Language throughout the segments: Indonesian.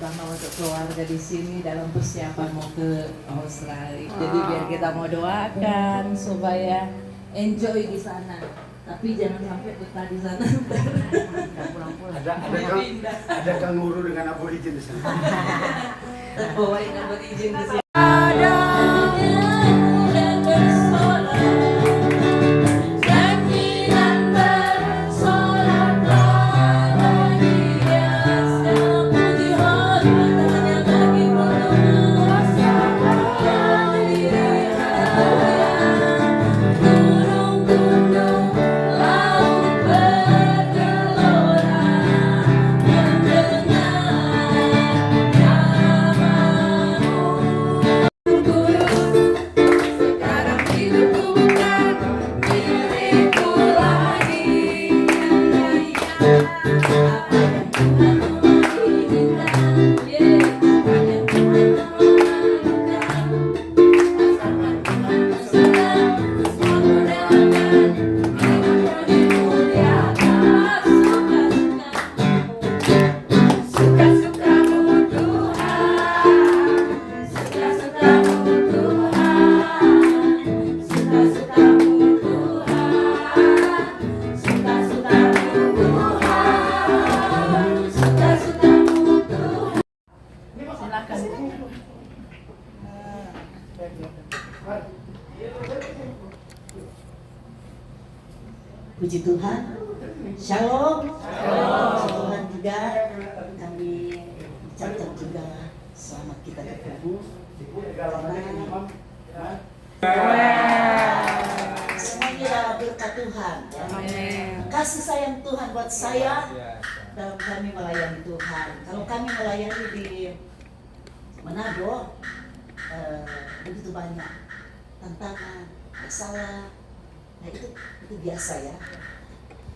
terutama untuk keluarga di sini dalam persiapan mau ke Australia. Jadi biar kita mau doakan supaya enjoy di sana. Tapi jangan sampai betah di sana. Ada kanguru dengan aborigin di sana. Bawain aborigin di sini. Puji Tuhan, Shalom. Puji Tuhan juga, kami ucapkan juga selamat kita ketemu. Semuanya adalah berkat Tuhan. Kasih sayang Tuhan buat saya dalam kami melayani Tuhan. Kalau kami melayani di Manado, begitu banyak tantangan, masalah. Nah itu biasa ya.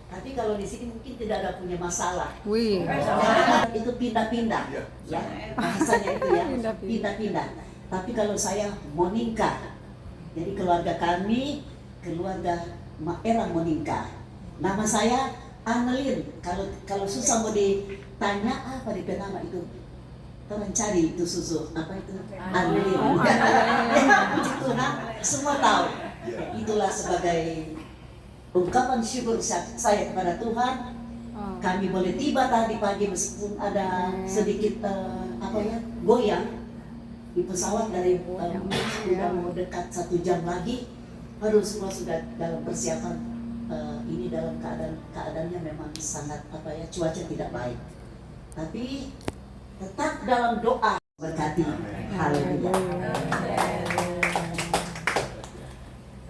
Tapi kalau di sini mungkin tidak ada punya masalah. Itu pindah-pindah, ya bahasanya itu ya, pindah-pindah. Tapi kalau saya Monica, jadi keluarga kami keluarga era Monica. Nama saya Annelin. Kalau susah mau ditanya apa di nama itu, tolong cari itu susu apa itu Annelin. Puji Tuhan, semua tahu. Itulah sebagai ungkapan syukur saya kepada Tuhan. Kami boleh tiba tadi pagi meskipun ada sedikit goyang di pesawat dari sudah mau dekat 1 jam lagi. Semua sudah dalam persiapan. Ini dalam keadaannya memang sangat cuaca tidak baik. Tapi tetap dalam doa berkati. Haleluya.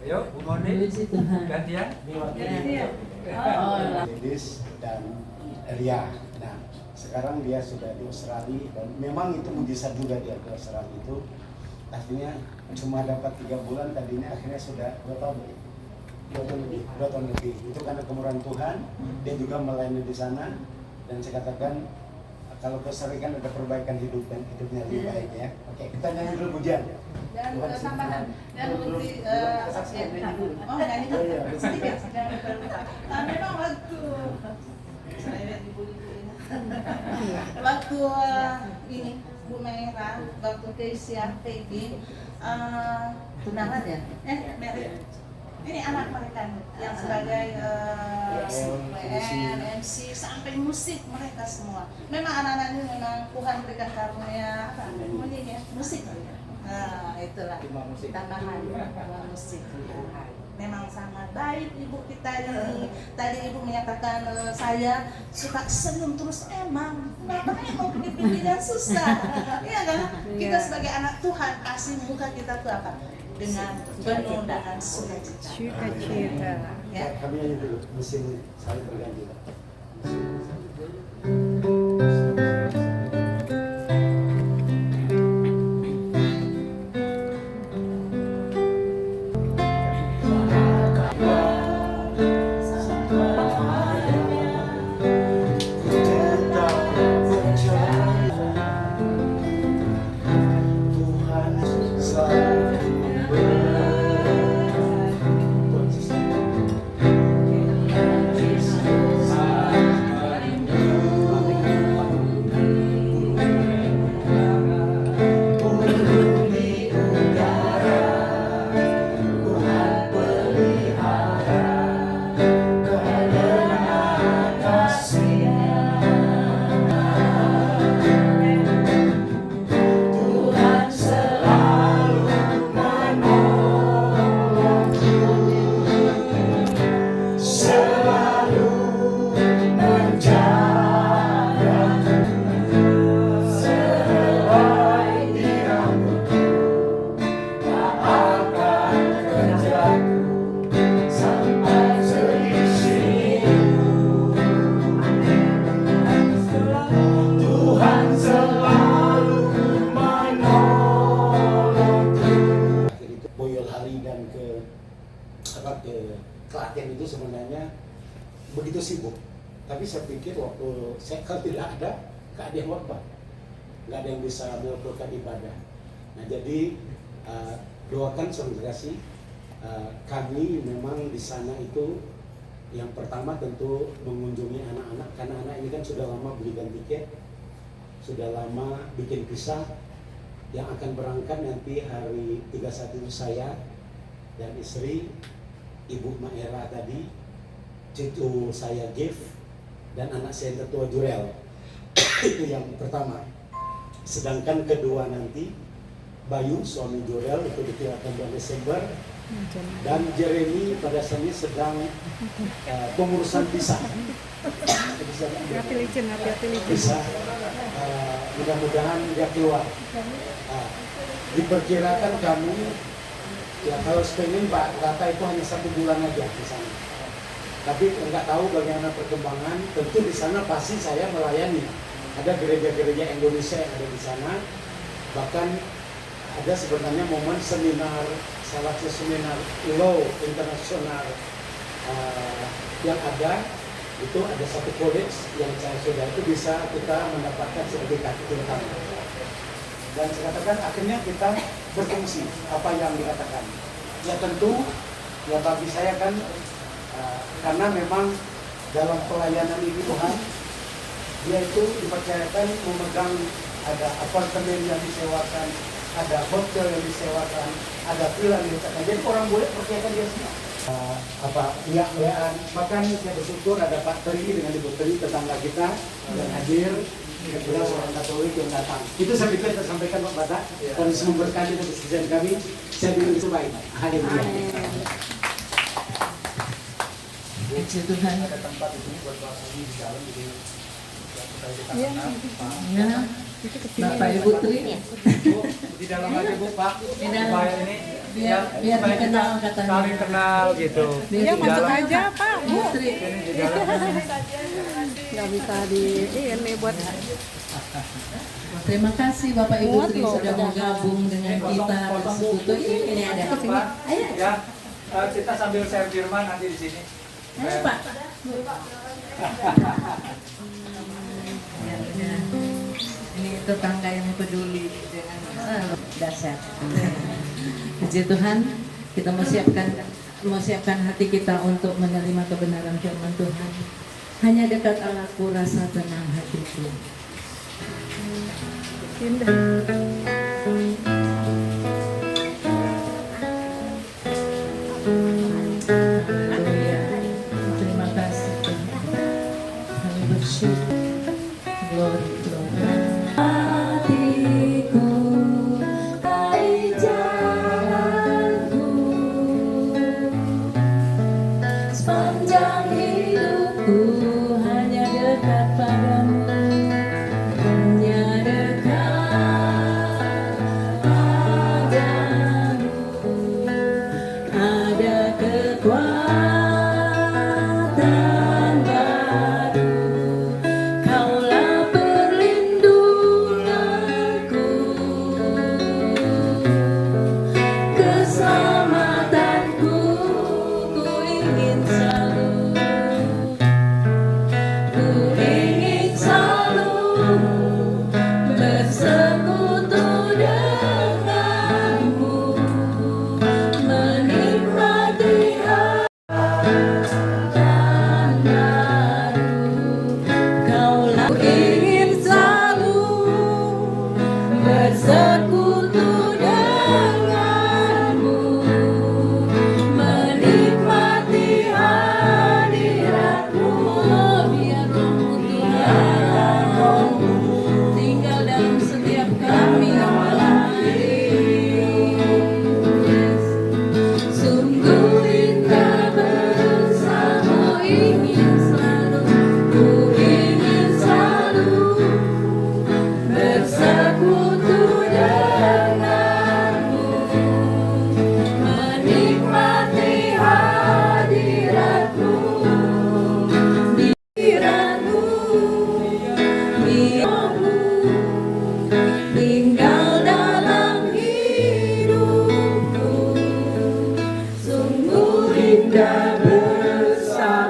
Ayo, Bu Moni, gantian. Dennis dan Ria. Nah, sekarang dia sudah di Australia dan memang itu mujizat juga dia ke Australia itu. Akhirnya cuma dapat 3 bulan, tadinya akhirnya sudah 2 tahun lebih. Itu karena kemurahan Tuhan. Dia juga melayani di sana dan saya katakan kalau ke Australia kan ada perbaikan hidup dan hidupnya lebih baik ya. Oke, kita nyanyi dulu pujian. Dan tambahan dan Putri nyanyi dulu sedikit jangan lupa. Memang waktu ini Bu Mera, waktu Keisha, Peggy Tunangan ya? Mary. Ini anak mereka yang sebagai WN, MC, sampai musik mereka semua. Memang anak-anak ini memang Tuhan berikan karunia musik. Nah, itulah tambahan musik. Memang sangat baik ibu kita ini. Tadi ibu menyatakan saya suka senyum terus. Emang mau pilih dan susah. Iya kan? Kita sebagai anak Tuhan kasih muka kita tuh apa? Dengan penuh dengan sukacita. Ya, kami nyanyi dulu, mesin saling berganti. kayaknya begitu sibuk. Tapi saya pikir waktu saya kalau tidak ada khotbah, nggak ada yang bisa melakukan ibadah. Nah jadi doakan saudara kasih, kami memang di sana itu yang pertama tentu mengunjungi anak-anak, karena anak ini kan sudah lama belikan tiket, sudah lama bikin pisah. Yang akan berangkat nanti hari 31 itu saya dan istri, Ibu Maera tadi, cucu saya Gif, dan anak saya yang tertua Jurel. Itu yang pertama. Sedangkan kedua nanti Bayu, suami Jurel, itu dikirakan bulan Desember, dan Jeremy pada saat ini sedang pengurusan visa. Bisa, mudah-mudahan dia keluar. Diperkirakan kami, ya kalau Spain Pak rata itu hanya 1 bulan aja di sana. Tapi nggak tahu bagaimana perkembangan. Tentu di sana pasti saya melayani. Ada gereja-gereja Indonesia yang ada di sana. Bahkan ada sebenarnya momen seminar, salah satu seminar law internasional yang ada. Itu ada satu college yang saya sudah itu bisa kita mendapatkan sertifikat itu pertama. Dan saya katakan akhirnya kita berfungsi apa yang dikatakan. Ya tentu ya bagi saya kan karena memang dalam pelayanan ini Tuhan, dia itu dipercayakan memegang, ada apartemen yang disewakan, ada hotel yang disewakan, ada villa yang disewakan. Jadi orang boleh percayakan dia semua. Lihat, bahkan saya bersyukur ada Pak Teri dengan Ibu Teri, tetangga kita yang hadir, kebetulan seorang Katolik yang datang. Itu saya pikir saya sampaikan Pak Batak, dan semoga berkali untuk kesehatan kami, saya bilang itu baik. Haleluya. Puji Tuhan. Ada tempat di sini buat ini di dalam, jadi Ya, Bapak Ibu Tri. Bu, di dalam aja Bu, Pak. Di dalam. Supaya ini Biar supaya dikenal kita katanya. saling kenal gitu. Biar Di masuk dalam. aja Pak, Bu. Ini di dalam. Nggak bisa di ini buat Terima kasih Bapak Ibu Tri sudah bergabung dengan kita bersekutu. Ini ada ke sini. Ayo. Ya, kita sambil share firman nanti di sini. Ayo Pak. Ini tetangga yang peduli dengan dahsyat. Puji Tuhan, kita mau siapkan hati kita untuk menerima kebenaran firman Tuhan. Hanya dekat Allahku rasa tenang hatiku. Haleluya. Terima kasih Tuhan. Kami bersyukur. Glory, glory. Hatiku, hai jalanku, sepanjang hidupku hanya dekat padamu, hanya dekat padamu. Ada kekuatan baru, Kaulah perlindunganku, keselamatanku, ku ingin selalu bersekutu denganmu, menikmati dan baru. Kaulah ingin selalu bersekutu denganmu, menikmati hadiratmu. Biar Rohmu Tuhan tinggal dalam setiap kami malam hari. Sungguh indah bersama, ingin selalu bersekutu denganmu, menikmati hadiratmu, dirimu, biarmu tinggal dalam hidupku. Sungguh indah bersama.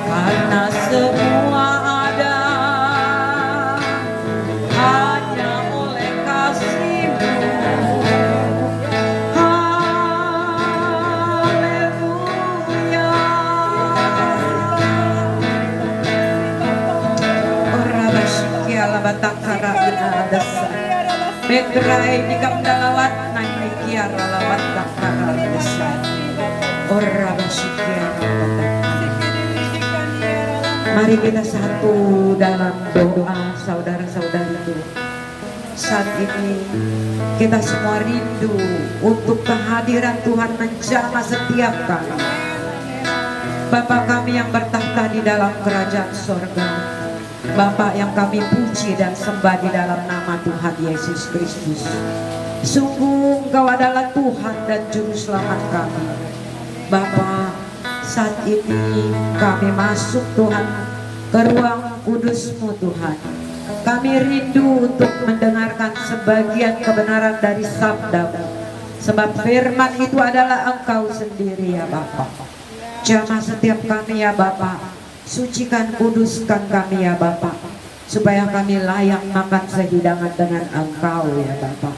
karena semua ada hanya oleh kasih-Mu. Haleluya. Ora basyiki ala batakara adasa. Begrai di kamdalawat naik kiara lawat takara adasa. Ora basyiki ala batakara. Mari kita satu dalam doa saudara-saudariku. Saat ini kita semua rindu untuk kehadiran Tuhan menjamah setiap kami. Bapa kami yang bertahta di dalam kerajaan sorga, Bapa yang kami puji dan sembah di dalam nama Tuhan Yesus Kristus. Sungguh Engkau adalah Tuhan dan Juru Selamat kami. Bapa, saat ini kami masuk Tuhan ke ruang kudus-Mu Tuhan. Kami rindu untuk mendengarkan sebagian kebenaran dari sabda-Mu. Sebab firman itu adalah Engkau sendiri ya Bapa. Jamah setiap kami ya Bapa. Sucikan, kuduskan kami ya Bapa, supaya kami layak makan sehidangan dengan Engkau ya Bapa.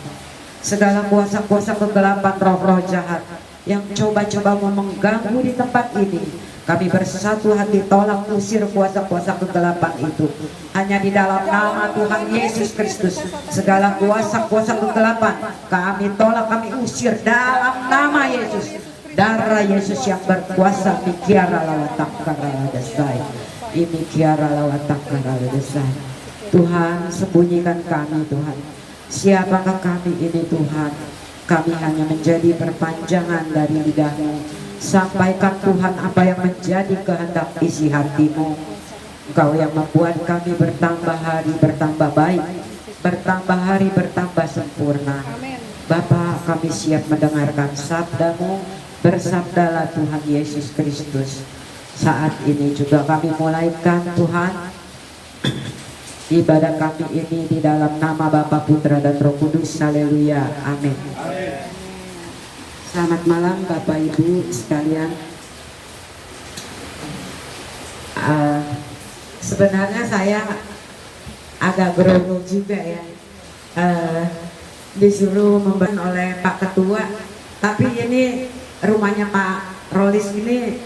Segala kuasa-kuasa kegelapan, roh-roh jahat yang coba-coba mau mengganggu di tempat ini, kami bersatu hati tolak usir kuasa-kuasa kegelapan itu. Hanya di dalam nama Tuhan Yesus Kristus, segala kuasa-kuasa kegelapan kami tolak, kami usir dalam nama Yesus. Darah Yesus yang berkuasa, mikiara lawatak karadasai, ini kiara lawatak karadasai. Tuhan, sembunyikan kami Tuhan. Siapakah kami ini Tuhan? Kami hanya menjadi perpanjangan dari lidah-Mu. Sampaikan Tuhan apa yang menjadi kehendak isi hati-Mu. Engkau yang membuat kami bertambah hari bertambah baik, bertambah hari bertambah sempurna. Bapa, kami siap mendengarkan sabda-Mu. Bersabdalah Tuhan Yesus Kristus. Saat ini juga kami mulaikan Tuhan ibadah kami ini di dalam nama Bapa, Putra dan Roh Kudus. Haleluya, amin. Selamat malam Bapak Ibu sekalian. Sebenarnya saya agak grogi juga ya, disuruh membantu oleh Pak Ketua, tapi ini rumahnya Pak Rolis ini,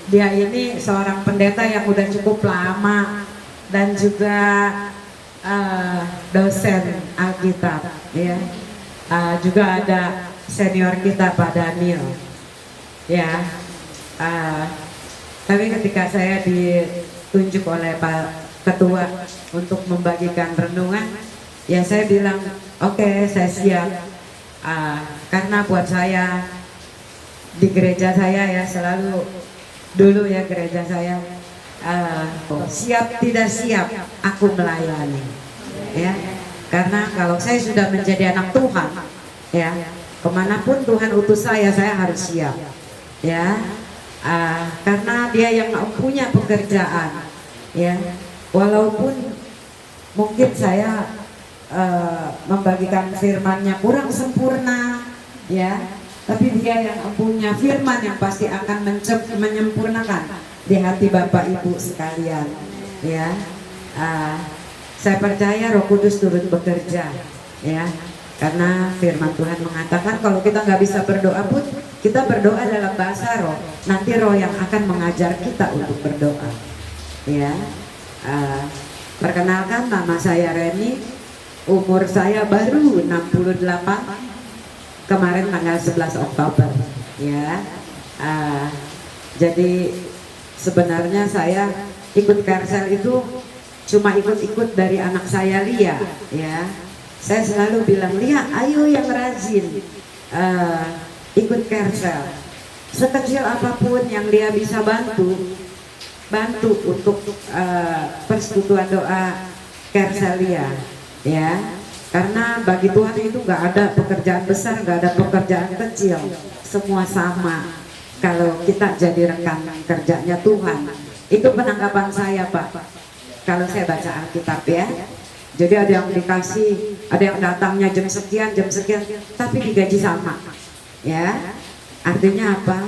dia ini seorang pendeta yang udah cukup lama dan juga dosen Alkitab ya. Juga ada senior kita Pak Daniel ya. Tapi ketika saya ditunjuk oleh Pak Ketua untuk membagikan renungan, ya saya bilang oke, saya siap. Karena buat saya di gereja saya ya, selalu dulu ya gereja saya, siap tidak siap aku melayani ya. Karena kalau saya sudah menjadi anak Tuhan ya, kemanapun Tuhan utus saya harus siap ya. Karena Dia yang punya pekerjaan ya. Walaupun mungkin saya membagikan firman-Nya kurang sempurna ya, tapi Dia yang punya firman yang pasti akan menyempurnakan di hati Bapak Ibu sekalian ya. Saya percaya Roh Kudus turut bekerja ya, karena firman Tuhan mengatakan kalau kita nggak bisa berdoa pun kita berdoa dalam bahasa roh, nanti roh yang akan mengajar kita untuk berdoa ya. Perkenalkan, nama saya Reni, umur saya baru 68, kemarin tanggal 11 Oktober ya. Jadi sebenarnya saya ikut Kersel itu cuma ikut-ikut dari anak saya Lia ya. Saya selalu bilang, Lia ayo yang rajin ikut Kersel, sekecil apapun yang Lia bisa bantu untuk persekutuan doa Kersel Lia ya. Karena bagi Tuhan itu nggak ada pekerjaan besar, nggak ada pekerjaan kecil, semua sama kalau kita jadi rekan kerjanya Tuhan. Itu penanggapan saya Pak, kalau saya baca Alkitab ya. Jadi ada yang dikasih, ada yang datangnya jam sekian, tapi digaji sama ya. Artinya apa?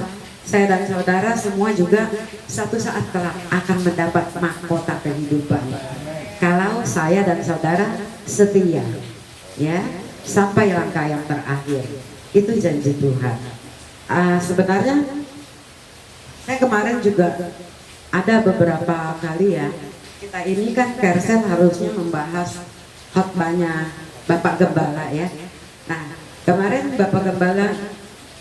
saya dan saudara semua juga satu saat kelak akan mendapat mahkota kehidupan. Kalau saya dan saudara setia, ya, sampai langkah yang terakhir. Itu janji Tuhan. Sebenarnya saya kemarin juga ada beberapa kali ya. Kita ini kan Kersel harusnya membahas khotbahnya Bapak Gembala ya. Nah, kemarin Bapak Gembala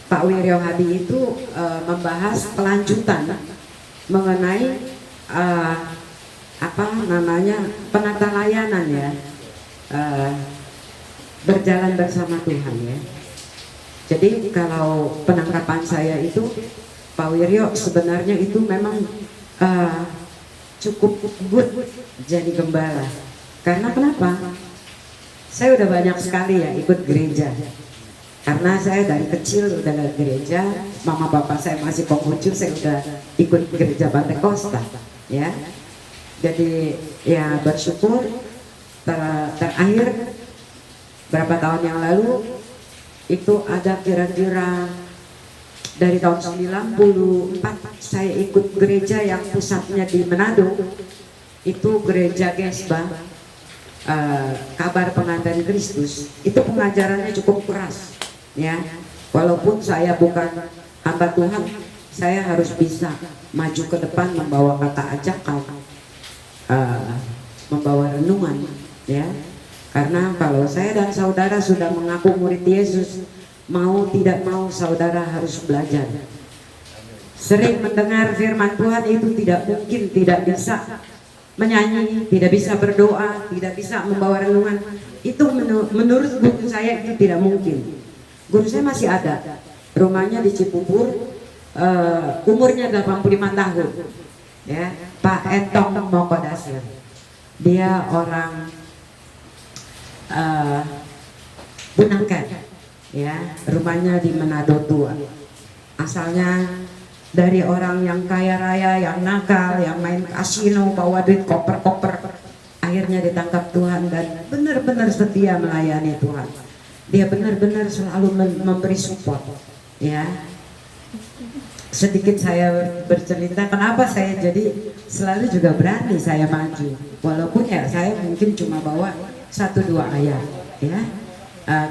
Pak Wiryo Hadi itu membahas kelanjutan mengenai penata layanan ya, berjalan bersama Tuhan ya. Jadi kalau penangkapan saya itu Pak Wiryo sebenarnya itu memang cukup good jadi gembala. Karena kenapa? Saya udah banyak sekali ya ikut gereja. Karena saya dari kecil udah ke gereja, mama bapak saya masih Konghucu, saya udah ikut gereja Pantekosta, ya. Jadi ya bersyukur terakhir berapa tahun yang lalu itu ada kira-kira dari tahun 94 saya ikut gereja yang pusatnya di Manado, itu gereja Gesba, Kabar Pengantin Kristus. Itu pengajarannya cukup keras. Ya, walaupun saya bukan hamba Tuhan, saya harus bisa maju ke depan membawa kata ajakan, membawa renungan, ya. Karena kalau saya dan saudara sudah mengaku murid Yesus, mau tidak mau saudara harus belajar. Sering mendengar firman Tuhan itu tidak mungkin tidak bisa menyanyi, tidak bisa berdoa, tidak bisa membawa renungan. Itu menurut guru saya itu tidak mungkin. Guru saya masih ada, rumahnya di Cibubur, umurnya 85 tahun, ya, Pak Entong Mokodasir. Dia orang Bunangkan, ya, rumahnya di Manado tua. Asalnya dari orang yang kaya raya, yang nakal, yang main kasino, bawa duit koper-koper. Akhirnya ditangkap Tuhan dan benar-benar setia melayani Tuhan. Dia benar-benar selalu memberi support, ya. Sedikit saya bercerita kenapa saya jadi selalu juga berani saya maju, walaupun ya saya mungkin cuma bawa 1-2 ayat, ya.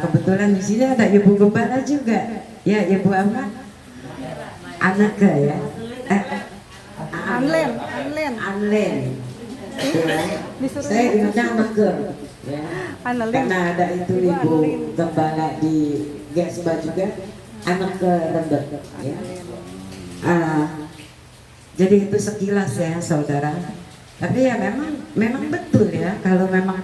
Kebetulan di sini ada Ibu Gembala juga, ya, Ibu apa? Anaknya ya, Anlen. Ya. Saya ingatnya Anaknya, ya. Karena ada itu Ibu Gembala di Gesba juga, anak ke Rembet, ya. Jadi itu sekilas ya saudara. Tapi ya memang betul ya, kalau memang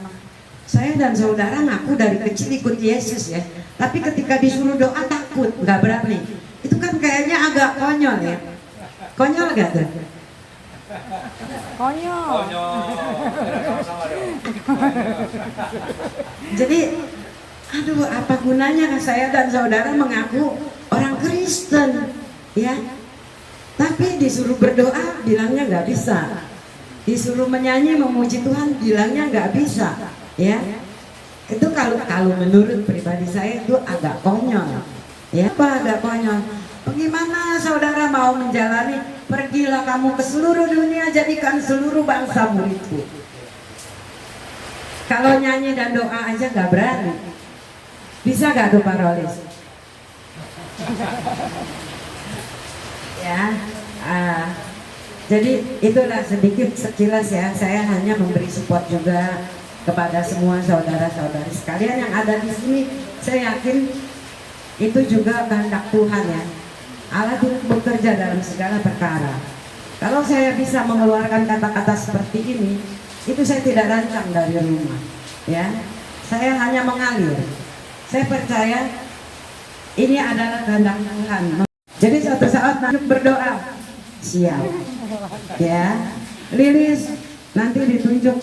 saya dan saudara ngaku dari kecil ikut Yesus ya, tapi ketika disuruh doa takut, nggak berani. Itu kan kayaknya agak konyol ya. Konyol gak tuh? Konyol. Jadi aduh, apa gunanya saya dan saudara mengaku orang Kristen, ya, tapi disuruh berdoa bilangnya nggak bisa, disuruh menyanyi memuji Tuhan bilangnya nggak bisa, ya. Itu kalau menurut pribadi saya itu agak konyol, ya. Apa agak konyol? Bagaimana saudara mau menjalani? Pergilah kamu ke seluruh dunia, jadikan seluruh bangsa muridku. Kalau nyanyi dan doa aja nggak berani, bisa gak tuh Pak Rolis? Ya, jadi itulah sedikit sekilas ya. Saya hanya memberi support juga kepada semua saudara-saudari sekalian yang ada di sini. Saya yakin itu juga kehendak Tuhan ya. Allah bekerja dalam segala perkara. Kalau saya bisa mengeluarkan kata-kata seperti ini, itu saya tidak rancang dari rumah, ya. Saya hanya mengalir. Saya percaya ini adalah kehendak Tuhan. Jadi suatu saat nanti berdoa, siap, ya. Lilis nanti ditunjuk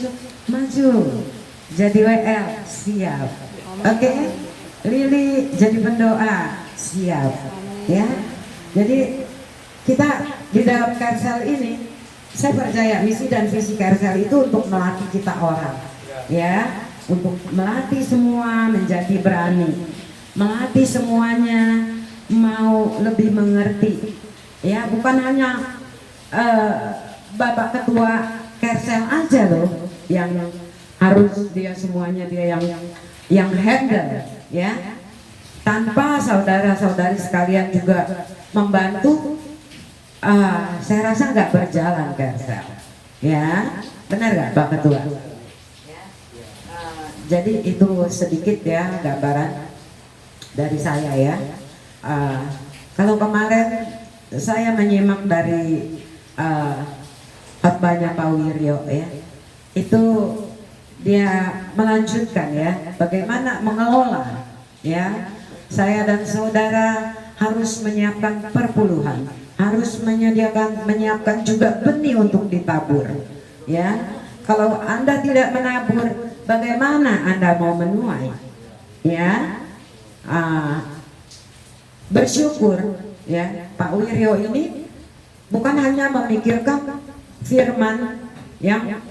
maju jadi WL, siap. Oke, Lili jadi pendoa, siap, ya. Jadi kita di dalam Kersel ini, saya percaya misi dan visi Kersel itu untuk melatih kita orang, ya, untuk melatih semua menjadi berani, melatih semuanya mau lebih mengerti Ya, bukan hanya Bapak Ketua Kersel aja loh yang harus dia semuanya dia yang handle ya. Tanpa saudara-saudari sekalian juga membantu, saya rasa nggak berjalan Kersel. Ya, benar nggak Pak Ketua? Jadi itu sedikit ya gambaran dari saya ya. Kalau kemarin saya menyimak dari khotbahnya Pak Wiryo ya, itu dia melanjutkan ya bagaimana mengelola ya. Saya dan saudara harus menyiapkan perpuluhan, harus menyiapkan juga benih untuk ditabur ya. Kalau Anda tidak menabur, bagaimana Anda mau menuai ya? Bersyukur ya, Pak Wiryo ini bukan hanya memikirkan firman yang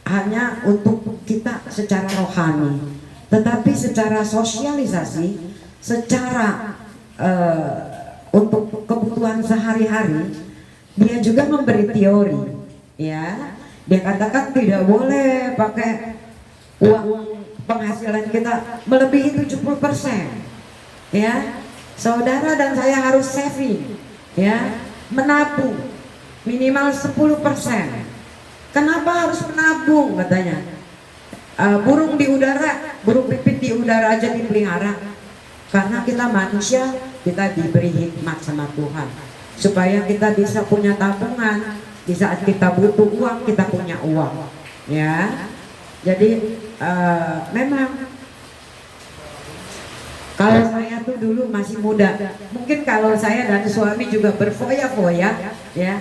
hanya untuk kita secara rohani, tetapi secara sosialisasi, secara untuk kebutuhan sehari-hari, dia juga memberi teori ya. Dia katakan tidak boleh pakai uang penghasilan kita melebihi 70% ya. Saudara dan saya harus saving ya, menabung minimal 10%. Kenapa harus menabung katanya? Burung di udara, burung pipit di udara aja dipelihara. Karena kita manusia, kita diberi hikmat sama Tuhan supaya kita bisa punya tabungan. Di saat kita butuh uang, kita punya uang ya. Jadi memang kalau saya tuh dulu masih muda, mungkin kalau saya dan suami juga berfoya-foya ya,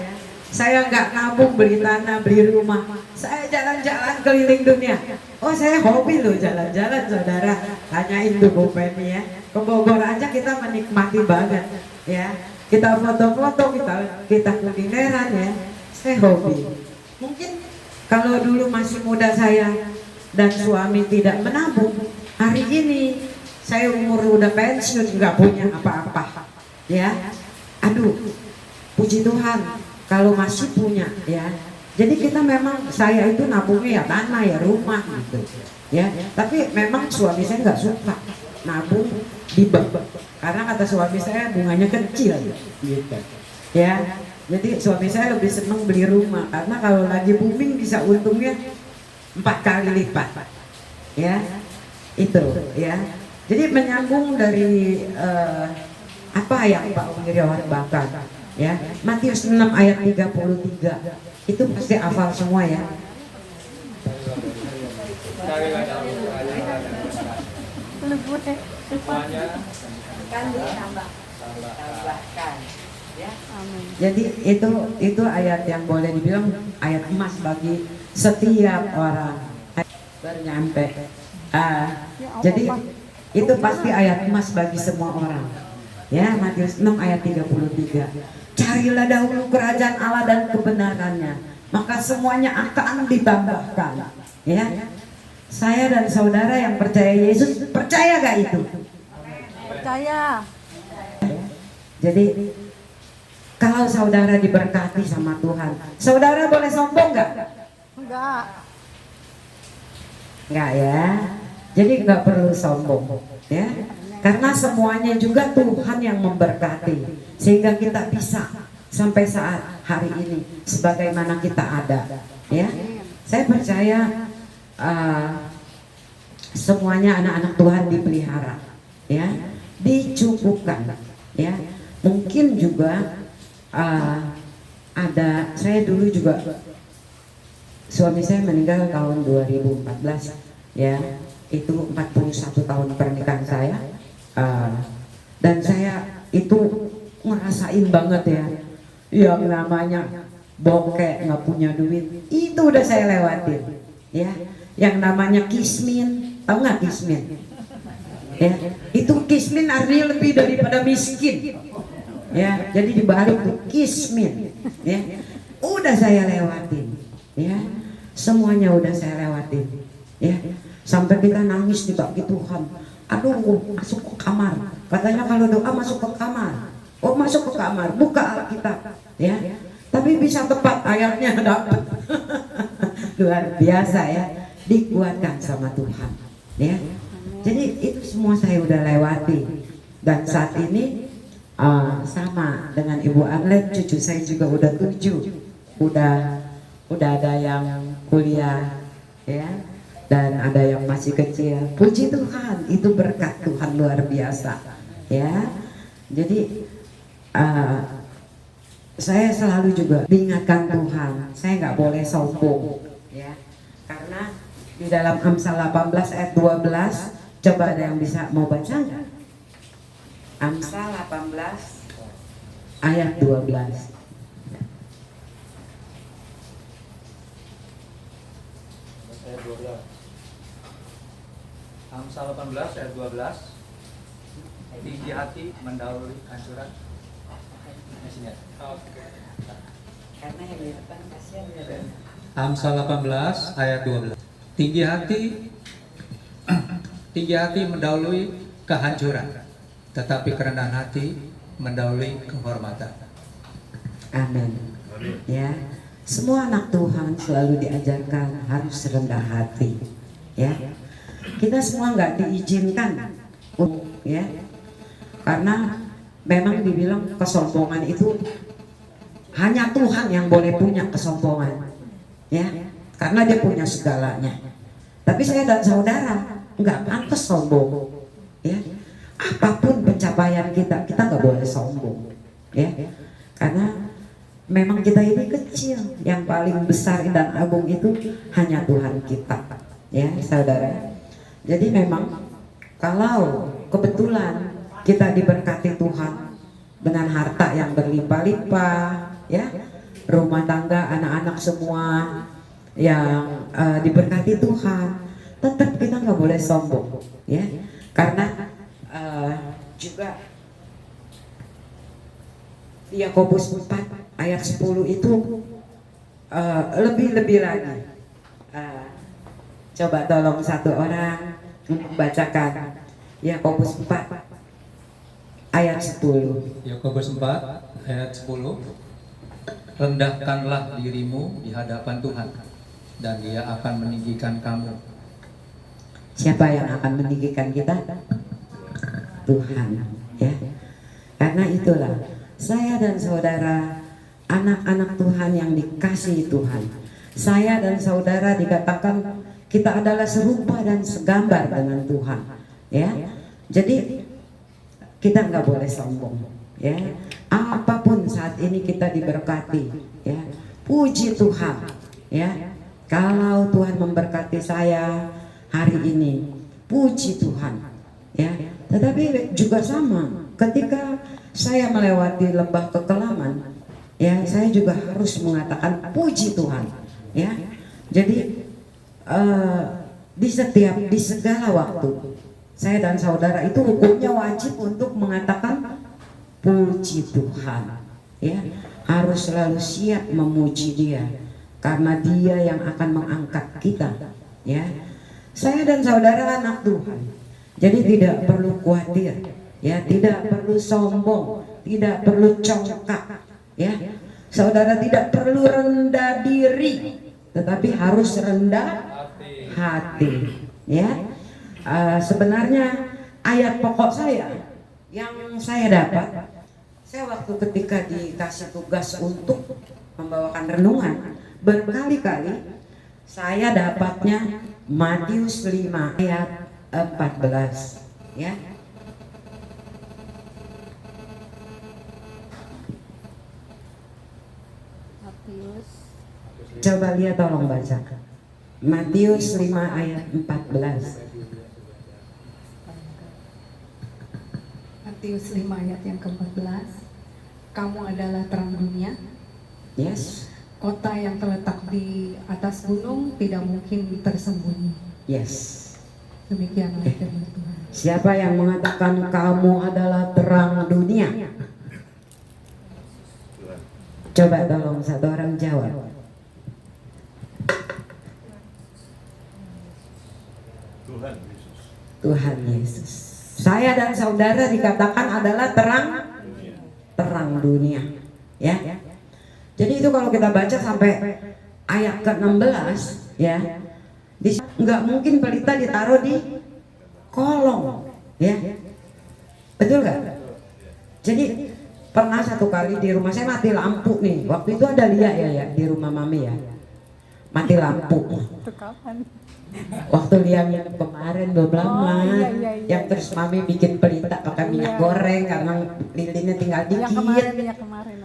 saya nggak nabung beli tanah, beli rumah, saya jalan-jalan keliling dunia. Oh, saya hobi loh jalan-jalan saudara, tanyain tuh Bu Penny ya. Ke Bogor aja kita menikmati banget ya, kita foto-foto, kita kulineran ya. Saya hobi. Mungkin kalau dulu masih muda saya dan suami tidak menabung, hari ini saya umur udah pensiun nggak punya apa-apa ya. Aduh, puji Tuhan kalau masih punya ya. Jadi kita memang, saya itu nabungnya ya tanah ya rumah gitu ya. Tapi memang suami saya nggak suka nabung di bank karena kata suami saya bunganya kecil gitu ya. Jadi suami saya lebih senang beli rumah karena kalau lagi booming bisa untungnya 4 kali lipat ya. Itu ya. Jadi menyambung dari apa yang Pak Wiryo bahkan ya, Matius 6 ayat 33 itu pasti hafal semua ya. Jadi itu ayat yang boleh dibilang ayat emas bagi setiap orang bernyampe. Jadi itu pasti ayat emas bagi semua orang ya. Matius 6 ayat 33, carilah dahulu kerajaan Allah dan kebenarannya, maka semuanya akan ditambahkan ya. Saya dan saudara yang percaya Yesus, percaya gak itu? Percaya. Jadi kalau saudara diberkati sama Tuhan, saudara boleh sombong gak? Enggak. Enggak ya. Jadi nggak perlu sombong ya, karena semuanya juga Tuhan yang memberkati sehingga kita bisa sampai saat hari ini sebagaimana kita ada ya. Saya percaya semuanya anak-anak Tuhan dipelihara ya, dicukupkan ya. Mungkin juga ada, saya dulu juga suami saya meninggal tahun 2014 ya. Itu 41 tahun pernikahan saya, dan saya itu ngerasain banget ya yang namanya bokeh, nggak punya duit, itu udah saya lewatin ya. Yang namanya kismin, tahu nggak kismin ya? Itu kismin artinya lebih daripada miskin ya. Jadi dibalik tuh kismin ya, udah saya lewatin ya, semuanya udah saya lewatin ya. Sampai kita nangis di kaki Tuhan, aduh masuk ke kamar, katanya kalau doa masuk ke kamar Oh, masuk ke kamar, buka Alkitab, ya. Tapi bisa tepat ayatnya dapat. Luar biasa ya, dikuatkan sama Tuhan, ya. Jadi itu semua saya udah lewati dan saat ini sama dengan Ibu Arlet, cucu saya juga udah 7, udah ada yang kuliah, ya, dan ada yang masih kecil. Puji Tuhan, itu berkat Tuhan luar biasa, ya. Jadi saya selalu juga diingatkan Tuhan, saya nggak boleh sombong, ya, karena di dalam Amsal 18 ayat 12, coba ada yang bisa mau baca nggak? Amsal 18 ayat 12. Amsal 18 ayat 12. Tinggi hati mendahului kehancuran. Karena yang di depan kasihan ya. Amsal 18 ayat 12. Tinggi hati mendahului kehancuran, tetapi kerendahan hati mendahului kehormatan. Amin. Ya, semua anak Tuhan selalu diajarkan harus rendah hati. Ya, kita semua nggak diizinkan, ya, karena memang dibilang kesombongan itu hanya Tuhan yang boleh punya kesombongan, ya, karena Dia punya segalanya. Tapi saya dan saudara nggak pantas sombong, ya. Apapun pencapaian kita nggak boleh sombong, ya, karena memang kita ini kecil, yang paling besar dan agung itu hanya Tuhan kita, ya, saudara. Jadi memang kalau kebetulan kita diberkati Tuhan dengan harta yang berlimpah-limpah, ya, rumah tangga, anak-anak semua yang diberkati Tuhan, tetap kita nggak boleh sombong, ya, karena juga di Yakobus 4 ayat 10 itu lebih-lebih lagi. Coba tolong satu orang membacakan Yakobus 4 ayat 10. Yakobus 4 ayat 10. Rendahkanlah dirimu di hadapan Tuhan, dan Dia akan meninggikan kamu. Siapa yang akan meninggikan kita? Tuhan, ya. Karena itulah saya dan saudara, anak-anak Tuhan yang dikasihi Tuhan, saya dan saudara dikatakan kita adalah serupa dan segambar dengan Tuhan, ya. Jadi kita nggak boleh sombong, ya. Apapun saat ini kita diberkati, ya. Puji Tuhan, ya. Kalau Tuhan memberkati saya hari ini, puji Tuhan, ya. Tetapi juga sama, ketika saya melewati lembah kekelaman, ya, saya juga harus mengatakan puji Tuhan, ya. Jadi di segala waktu saya dan saudara itu hukumnya wajib untuk mengatakan puji Tuhan, ya. Harus selalu siap memuji Dia, karena Dia yang akan mengangkat kita, ya. Saya dan saudara anak Tuhan, jadi tidak perlu khawatir, ya, tidak perlu sombong, tidak perlu congkak, ya. Saudara tidak perlu rendah diri, tetapi harus rendah hati, ya. Sebenarnya ayat pokok saya yang saya dapat, saya waktu ketika dikasih tugas untuk membawakan renungan, berkali-kali saya dapatnya Matius 5 ayat 14, ya. Coba lihat, tolong baca Matius 5 ayat 14. Matius 5 ayat yang ke-14. Kamu adalah terang dunia. Yes. Kota yang terletak di atas gunung tidak mungkin tersembunyi. Yes. Demikianlah firman Tuhan. Siapa yang mengatakan kamu adalah terang dunia? Coba tolong satu orang jawab. Tuhan Yesus. Saya dan saudara dikatakan adalah terang terang dunia. Ya. Jadi itu kalau kita baca sampai ayat ke-16 ya. Nggak mungkin pelita ditaruh di kolong, ya. Betul nggak? Jadi pernah satu kali di rumah saya mati lampu nih. Waktu itu ada Lia ya di rumah Mami ya. Mati lampu. Waktu Lia yang kemarin belum lama, yang terus Mami bikin pelita pakai minyak goreng karena lilinnya tinggal dikit. Yang kemarin.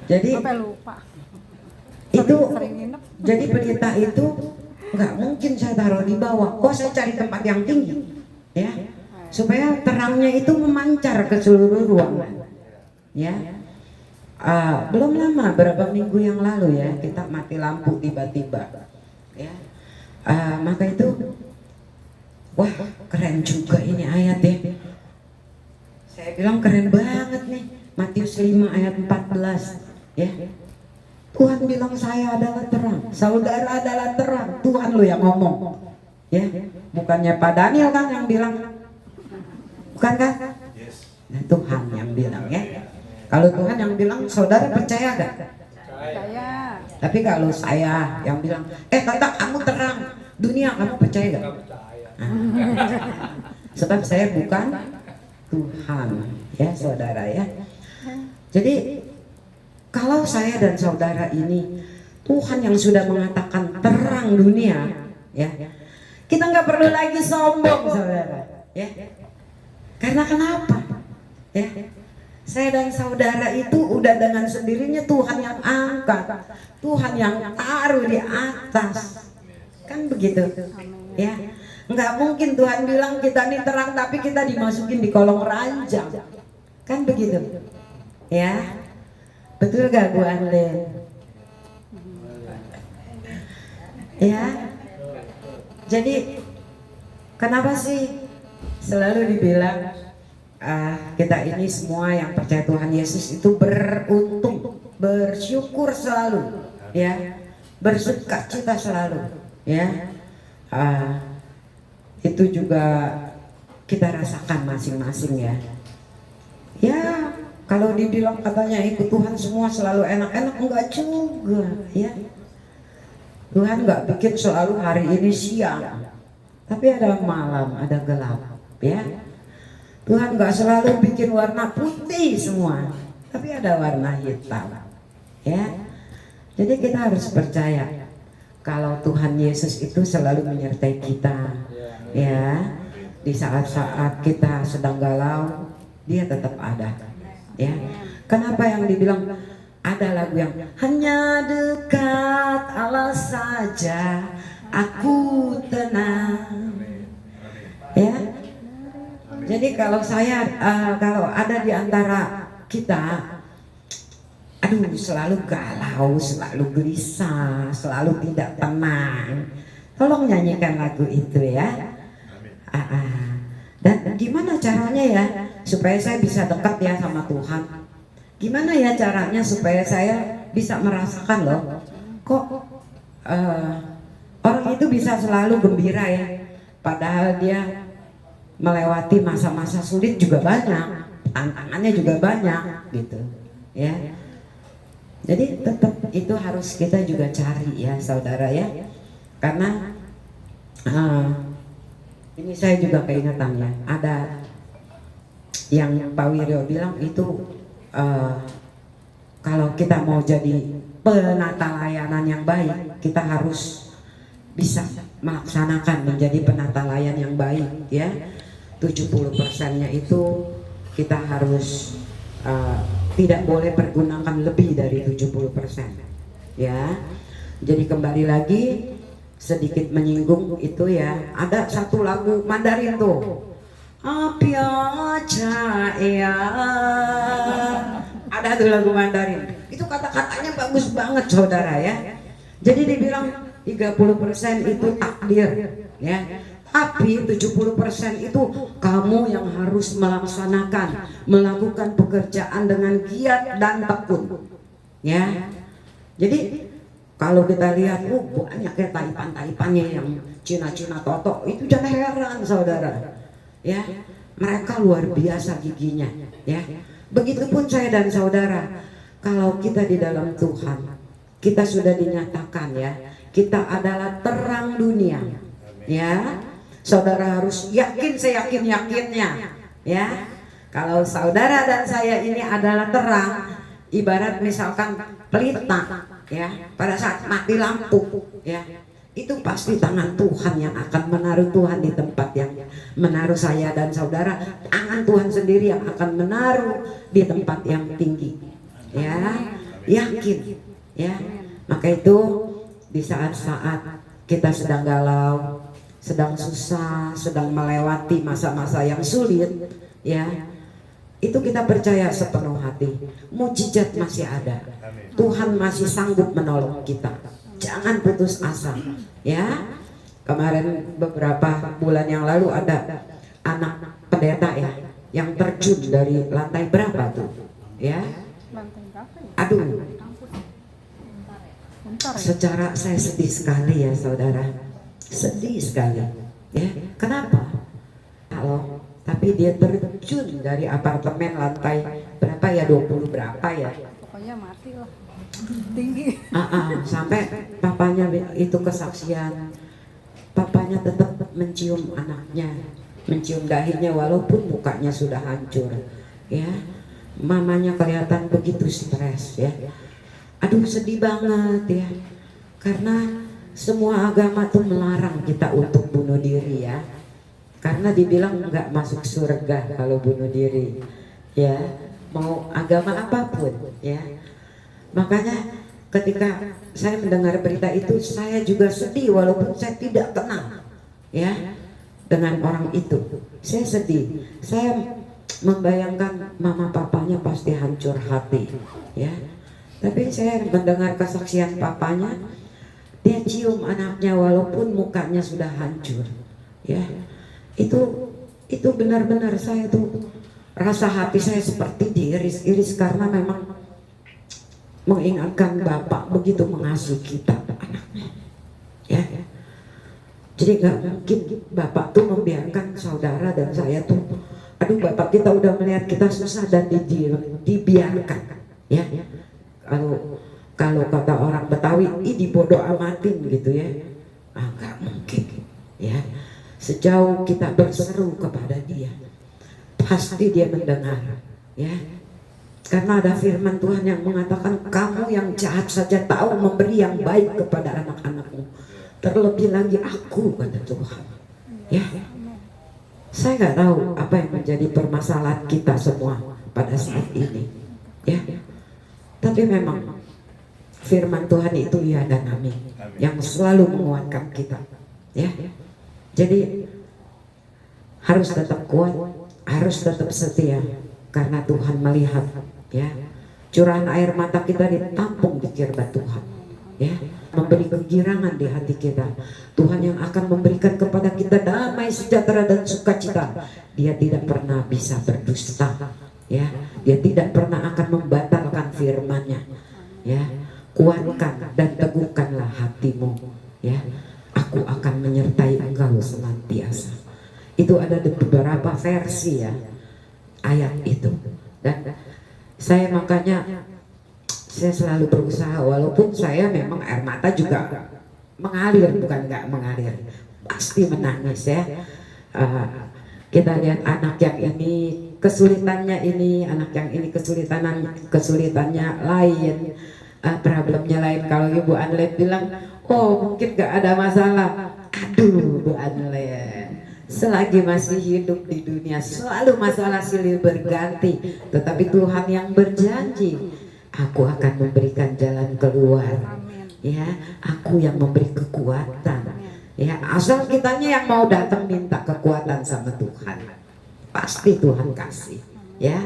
Jadi lupa. Itu Sering nginep. jadi pelita itu nggak mungkin saya taruh di bawah. Kok saya cari tempat yang tinggi, ya, supaya terangnya itu memancar ke seluruh ruangan. Ya, belum lama beberapa minggu yang lalu ya kita mati lampu tiba-tiba. Ya, maka itu, wah keren juga ini ayat ya. Saya bilang keren banget nih. Matius 5 ayat 14 ya. Tuhan bilang saya adalah terang, saudara adalah terang. Tuhan lo yang ngomong, ya, bukannya Pak Daniel kan yang bilang, bukan kan? Nah, Tuhan yang bilang ya. Kalau Tuhan yang bilang, saudara percaya gak? Percaya. Tapi kalau saya yang bilang, Tata kamu terang dunia, kamu percaya gak? Sebab saya bukan Tuhan, ya saudara ya. Jadi kalau saya dan saudara ini Tuhan yang sudah mengatakan terang dunia, ya, kita nggak perlu lagi sombong, saudara, ya. Karena kenapa? Ya, saya dan saudara itu udah dengan sendirinya Tuhan yang angkat, Tuhan yang taruh di atas, kan begitu, ya. Nggak mungkin Tuhan bilang kita ini terang tapi kita dimasukin di kolong ranjang, kan begitu, ya. Betul gak Bu Anlen? Ya. Jadi kenapa sih selalu dibilang kita ini semua yang percaya Tuhan Yesus itu beruntung, bersyukur selalu, ya, bersukacita selalu, ya. Itu juga kita rasakan masing-masing ya. Ya. Kalau dibilang katanya ikut Tuhan semua selalu enak-enak, enggak juga ya. Tuhan enggak bikin selalu hari ini siang, tapi ada malam, ada gelap ya. Tuhan enggak selalu bikin warna putih semua, tapi ada warna hitam ya. Jadi kita harus percaya kalau Tuhan Yesus itu selalu menyertai kita ya. Di saat-saat kita sedang galau, Dia tetap ada. Ya, kenapa yang dibilang ada lagu yang hanya dekat Allah saja aku tenang, ya. Jadi kalau saya kalau ada di antara kita, aduh selalu galau, selalu gelisah, selalu tidak tenang, tolong nyanyikan lagu itu ya. Dan gimana caranya ya supaya saya bisa dekat ya sama Tuhan? Gimana ya caranya supaya saya bisa merasakan loh, kok orang itu bisa selalu gembira ya, padahal dia melewati masa-masa sulit juga banyak, tantangannya juga banyak gitu ya. Jadi tetap itu harus kita juga cari ya saudara ya, karena ini saya juga keingetan ya, ada yang Pak Wiryo bilang itu kalau kita mau jadi penata layanan yang baik, kita harus bisa melaksanakan menjadi penata layan yang baik ya. 70%-nya itu kita harus tidak boleh pergunakan lebih dari 70% ya. Jadi kembali lagi sedikit menyinggung itu ya, ada satu lagu Mandarin tuh, Apia Caya, ada tuh lagu Mandarin, itu kata-katanya bagus banget saudara ya. Jadi dibilang 30% itu takdir ya, tapi 70% itu kamu yang harus melaksanakan, melakukan pekerjaan dengan giat dan tekun ya. Jadi kalau kita lihat, banyak ya taipan-taipannya yang Cina-Cina toto, itu jangan heran saudara, ya, mereka luar biasa giginya, ya. Begitupun saya dan saudara, kalau kita di dalam Tuhan, kita sudah dinyatakan ya, kita adalah terang dunia. Ya, saudara harus yakin seyakin-yakinnya. Ya, kalau saudara dan saya ini adalah terang, ibarat misalkan pelita, ya, pada saat mati lampu, ya, itu pasti tangan Tuhan yang akan menaruh Tuhan di tempat yang menaruh saya dan saudara. Tangan Tuhan sendiri yang akan menaruh di tempat yang tinggi. Ya, yakin. Ya, maka itu di saat-saat kita sedang galau, sedang susah, sedang melewati masa-masa yang sulit, ya, itu kita percaya sepenuh hati, mujizat masih ada. Tuhan masih sanggup menolong kita. Jangan putus asa, ya. Kemarin beberapa bulan yang lalu ada anak pendeta ya yang terjun dari lantai berapa tuh, ya. Aduh, secara saya sedih sekali ya saudara, sedih sekali, ya. Kenapa? Kalau tapi dia terjun dari apartemen lantai berapa ya, 20 berapa ya, Pokoknya mati lah. Tinggi. Sampai papanya itu kesaksian, papanya tetap mencium anaknya, mencium dahinya walaupun mukanya sudah hancur, ya. Mamanya kelihatan begitu stres, ya. Aduh, sedih banget ya, karena semua agama tuh melarang kita untuk bunuh diri ya, karena dibilang nggak masuk surga kalau bunuh diri, ya, mau agama apapun, ya. Makanya ketika saya mendengar berita itu, saya juga sedih walaupun saya tidak kenal, ya, dengan orang itu. Saya sedih, saya membayangkan mama papanya pasti hancur hati, ya. Tapi saya mendengar kesaksian papanya, dia cium anaknya walaupun mukanya sudah hancur, ya. Itu benar-benar saya tuh rasa hati saya seperti diiris-iris karena memang mengingatkan Bapak begitu mengasihi kita anaknya, ya. Jadi nggak mungkin Bapak tuh membiarkan saudara dan saya tuh, aduh, Bapak kita udah melihat kita susah dan dibiarkan, ya. Kalau kata orang Betawi, dibodoh amatin gitu ya, nggak mungkin, ya. Sejauh kita berseru kepada Dia, pasti Dia mendengar, ya. Karena ada firman Tuhan yang mengatakan, kamu yang jahat saja tahu memberi yang baik kepada anak-anakmu, terlebih lagi aku, kata Tuhan, ya. Saya nggak tahu apa yang menjadi permasalahan kita semua pada saat ini, ya. Tapi memang firman Tuhan itu ya dan amin, yang selalu menguatkan kita, ya. Jadi harus tetap kuat, harus tetap setia, karena Tuhan melihat, ya, curahan air mata kita ditampung di kirbat Tuhan, ya, memberi kegirangan di hati kita. Tuhan yang akan memberikan kepada kita damai, sejahtera dan sukacita. Dia tidak pernah bisa berdusta, ya. Dia tidak pernah akan membatalkan firman-Nya, ya. Kuatkan dan teguhkanlah hatimu, ya. Aku akan menyertai engkau senantiasa. Itu ada di beberapa versi ya ayat itu, dan saya makanya saya selalu berusaha, walaupun saya memang air mata juga mengalir, bukan nggak mengalir, pasti menangis ya. Kita lihat anak yang ini kesulitannya ini, anak yang ini kesulitannya lain, problemnya lain. Kalau Ibu Anlet bilang, oh mungkin gak ada masalah, aduh Bu Anlet, selagi masih hidup di dunia selalu masalah silih berganti, tetapi Tuhan yang berjanji, aku akan memberikan jalan keluar, ya, aku yang memberi kekuatan, ya, asal kitanya yang mau datang minta kekuatan sama Tuhan, pasti Tuhan kasih, ya.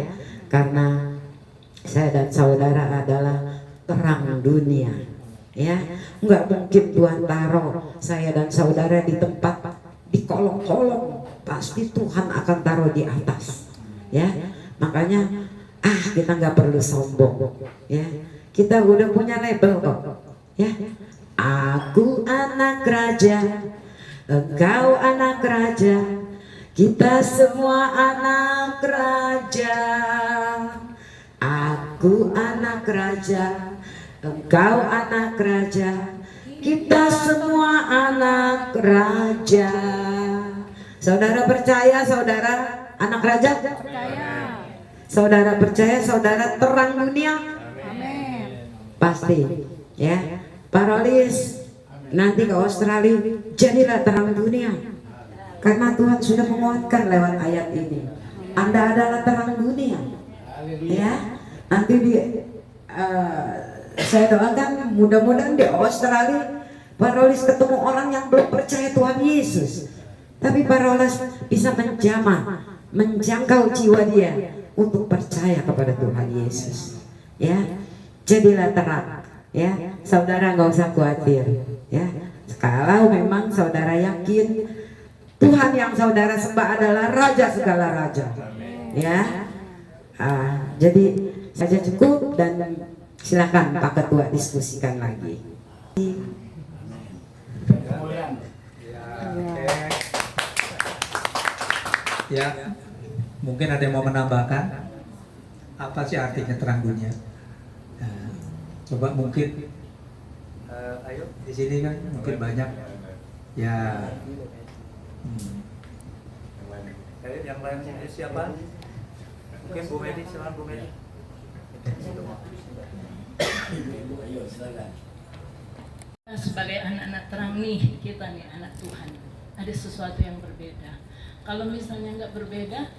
Karena saya dan saudara adalah terang dunia, ya. Nggak mungkin Tuhan taruh saya dan saudara di tempat di kolong-kolong, pasti Tuhan akan taruh di atas, ya. Makanya kita nggak perlu sombong, ya. Kita udah punya label kok, ya. Aku anak raja, engkau anak raja, kita semua anak raja. Aku anak raja, engkau anak raja, kita semua anak raja. Saudara percaya saudara anak raja? Percaya. Saudara percaya saudara terang dunia? Amin. Pasti ya. Parolis nanti ke Australia, jadilah terang dunia. Karena Tuhan sudah menguatkan lewat ayat ini. Anda adalah terang dunia. Ya, nanti saya doakan mudah-mudahan di Australia Parolis ketemu orang yang belum percaya Tuhan Yesus, tapi Parolis bisa menjangkau jiwa dia untuk percaya kepada Tuhan Yesus. Ya, jadilah terang. Ya, saudara nggak usah khawatir. Ya, kalau memang saudara yakin Tuhan yang saudara sembah adalah Raja segala raja. Ya, jadi saja cukup dan silakan Pak Ketua diskusikan lagi. Ya, mungkin ada yang mau menambahkan apa sih artinya terang dunia? Nah, coba mungkin Ayo. di sini kan mungkin banyak ya. Yang lain siapa? Mungkin Bu Medi, silakan Bu Medi. Sebagai anak-anak terang nih, kita nih anak Tuhan, ada sesuatu yang berbeda. Kalau misalnya nggak berbeda,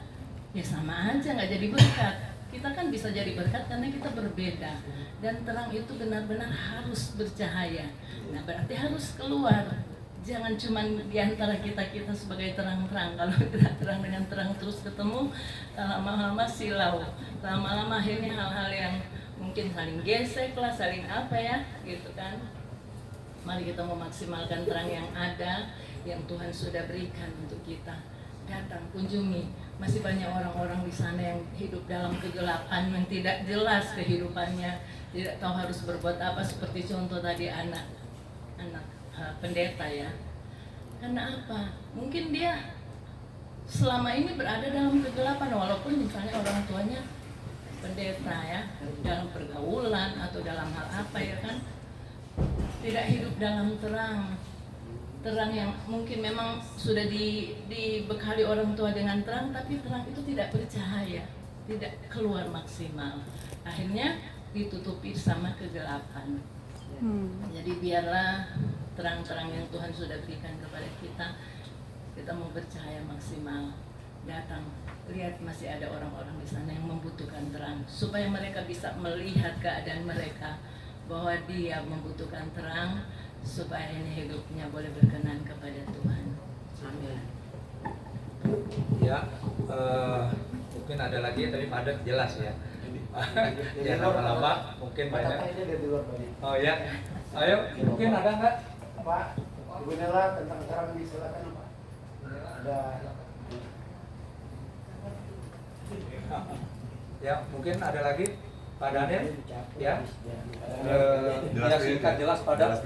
ya sama aja nggak jadi berkat. Kita kan bisa jadi berkat karena kita berbeda. Dan terang itu benar-benar harus bercahaya. Nah berarti harus keluar. Jangan cuma di antara kita sebagai terang-terang. Kalau kita terang dengan terang terus ketemu, lama-lama silau. Lama-lama akhirnya hal-hal yang mungkin saling gesek lah, saling apa ya, gitu kan. Mari kita memaksimalkan terang yang ada, yang Tuhan sudah berikan untuk kita. Datang, kunjungi. Masih banyak orang-orang di sana yang hidup dalam kegelapan, yang tidak jelas kehidupannya, tidak tahu harus berbuat apa. Seperti contoh tadi anak pendeta ya. Karena apa? Mungkin dia selama ini berada dalam kegelapan, walaupun misalnya orang tuanya pendeta ya, dalam pergaulan atau dalam hal apa ya kan, tidak hidup dalam terang yang mungkin memang sudah dibekali orang tua dengan terang, tapi terang itu tidak bercahaya, tidak keluar maksimal, akhirnya ditutupi sama kegelapan. Jadi biarlah terang-terang yang Tuhan sudah berikan kepada kita mau bercahaya maksimal. Datang, lihat masih ada orang-orang di sana yang membutuhkan terang, supaya mereka bisa melihat keadaan mereka bahwa dia membutuhkan terang, supaya ini hidupnya boleh berkenan kepada Tuhan. Amin. Ya, mungkin ada lagi tapi padat jelas ya. Ya lama-lama mungkin banyak. Oh ya, ayo mungkin ada nggak? Pak, Ibu Nela tentang terang silakan Pak. Ada. Ya mungkin ada lagi Pak Daniel ya. Ya singkat jelas padat.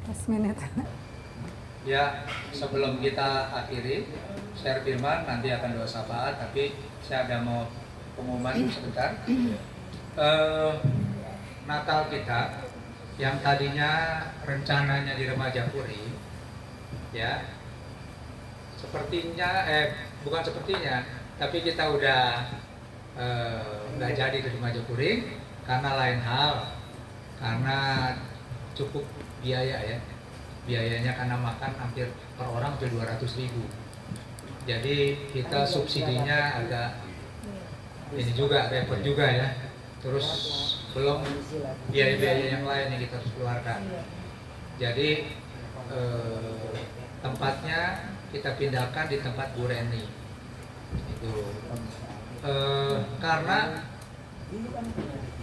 Last minute. Ya, sebelum kita akhiri share firman, nanti akan doa syafaat, tapi saya ada mau pengumuman sebentar. Natal kita yang tadinya rencananya di Remaja Puri, ya, sepertinya bukan sepertinya, tapi kita udah nggak jadi di Remaja Puri karena lain hal, karena cukup biaya ya. Biayanya karena makan hampir per orang hampir 200.000. Jadi kita subsidinya agak ini juga repot juga ya. Terus belum biaya-biaya yang lain yang kita harus keluarkan. Jadi tempatnya kita pindahkan di tempat Bu Reni. Itu karena